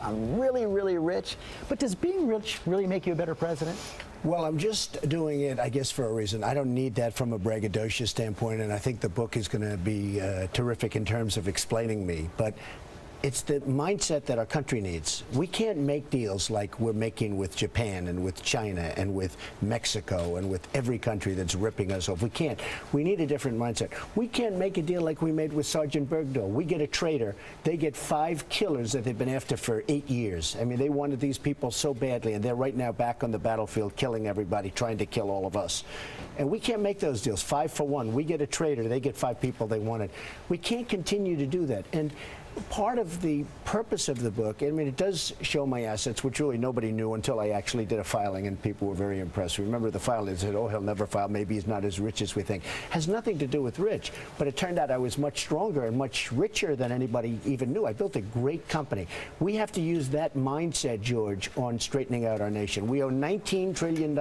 I'm really, really rich. But does being rich really make you a better president? Well, I'm just doing it, I guess, for a reason. I don't need that from a braggadocious standpoint, and I think the book is going to be terrific in terms of explaining me. But it's the mindset that our country needs. We can't make deals like we're making with Japan and with China and with Mexico and with every country that's ripping us off. We can't. We need a different mindset. We can't make a deal like we made with Sergeant Bergdahl. We get a traitor. They get 5 killers that they've been after for 8 years. I mean, they wanted these people so badly, and they're right now back on the battlefield killing everybody, trying to kill all of us. And we can't make those deals. 5 for 1. We get a traitor. They get 5 people they wanted. We can't continue to do that. And part of the purpose of the book, I mean, it does show my assets, which really nobody knew until I actually did a filing, and people were very impressed. Remember the filing, they said, oh, he'll never file, maybe he's not as rich as we think. Has nothing to do with rich, but it turned out I was much stronger and much richer than anybody even knew. I built a great company. We have to use that mindset, George, on straightening out our nation. We owe $19 trillion,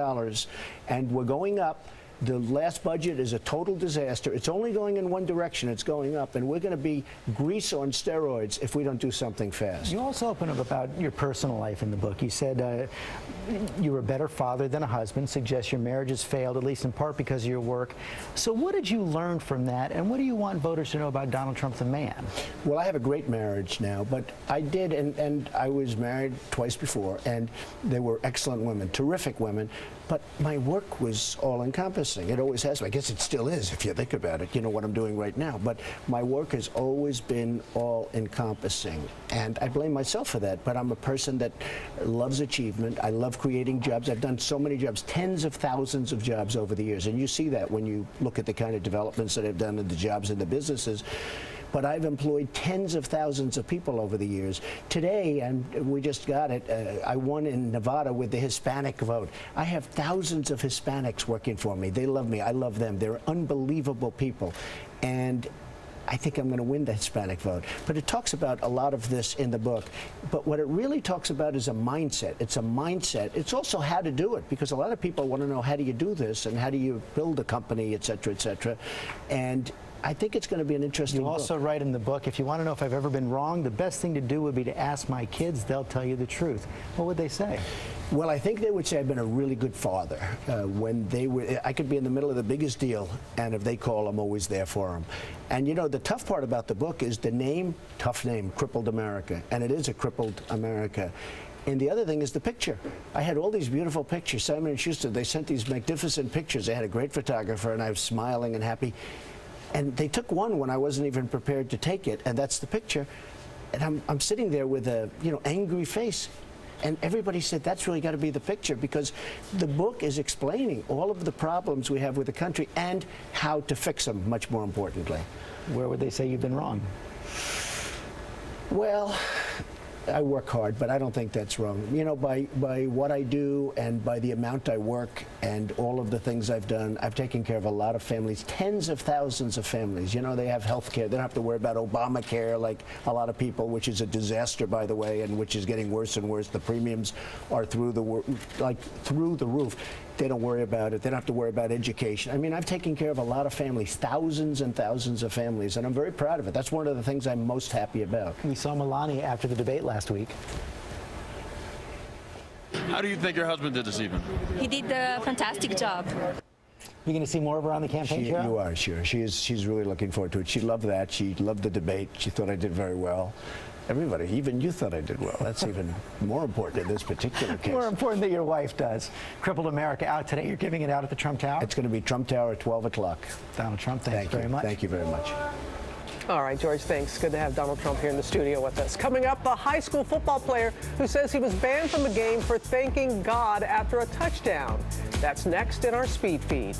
and we're going up. The last budget is a total disaster. It's only going in one direction. It's going up, and we're going to be grease on steroids if we don't do something fast. You also open up about your personal life in the book. You said you were a better father than a husband, suggests your marriage has failed, at least in part because of your work. So what did you learn from that, and what do you want voters to know about Donald Trump, the man? Well, I have a great marriage now, but I did, and I was married twice before, and they were excellent women, terrific women, but my work was all-encompassing. It always has been. I guess it still is, if you think about it. You know what I'm doing right now. But my work has always been all-encompassing. And I blame myself for that. But I'm a person that loves achievement. I love creating jobs. I've done so many jobs, tens of thousands of jobs over the years. And you see that when you look at the kind of developments that I've done in the jobs and the businesses. But I've employed tens of thousands of people over the years. Today, and we just got it, I won in Nevada with the Hispanic vote. I have thousands of Hispanics working for me. They love me. I love them. They're unbelievable people. And I think I'm going to win the Hispanic vote. But it talks about a lot of this in the book. But what it really talks about is a mindset. It's a mindset. It's also how to do it, because a lot of people want to know, how do you do this, and how do you build a company, et cetera, et cetera. And I think it's going to be an interesting book. You also write in the book, if you want to know if I've ever been wrong, the best thing to do would be to ask my kids. They'll tell you the truth. What would they say? Well, I think they would say I've been a really good father. When they were, I could be in the middle of the biggest deal, and if they call, I'm always there for them. And you know, the tough part about the book is the name, tough name, Crippled America. And it is a crippled America. And the other thing is the picture. I had all these beautiful pictures. Simon & Schuster, they sent these magnificent pictures. They had a great photographer, and I was smiling and happy. And they took one when I wasn't even prepared to take it, and that's the picture. And I'm sitting there with a, angry face. And everybody said, that's really got to be the picture, because the book is explaining all of the problems we have with the country and how to fix them, much more importantly. Where would they say you've been wrong? Well, I work hard, but I don't think that's wrong. You know, by what I do and by the amount I work and all of the things I've done, I've taken care of a lot of families, tens of thousands of families. You know, they have health care. They don't have to worry about Obamacare like a lot of people, which is a disaster, by the way, and which is getting worse and worse. The premiums are through the roof. They don't worry about it. They don't have to worry about education. I mean, I've taken care of a lot of families, thousands and thousands of families, and I'm very proud of it. That's one of the things I'm most happy about. We saw Melania after the debate last week. How do you think your husband did this evening? He did a fantastic job. You're going to see more of her on the campaign trail? You are, sure. She's really looking forward to it. She loved that. She loved the debate. She thought I did very well. Everybody, even you thought I did well. That's even more important in this particular case. More important than your wife does. Crippled America out today. You're giving it out at the Trump Tower? It's going to be Trump Tower at 12 o'clock. Donald Trump, thanks very much. Thank you very much. All right, George, thanks. Good to have Donald Trump here in the studio with us. Coming up, the high school football player who says he was banned from a game for thanking God after a touchdown. That's next in our Speed Feed.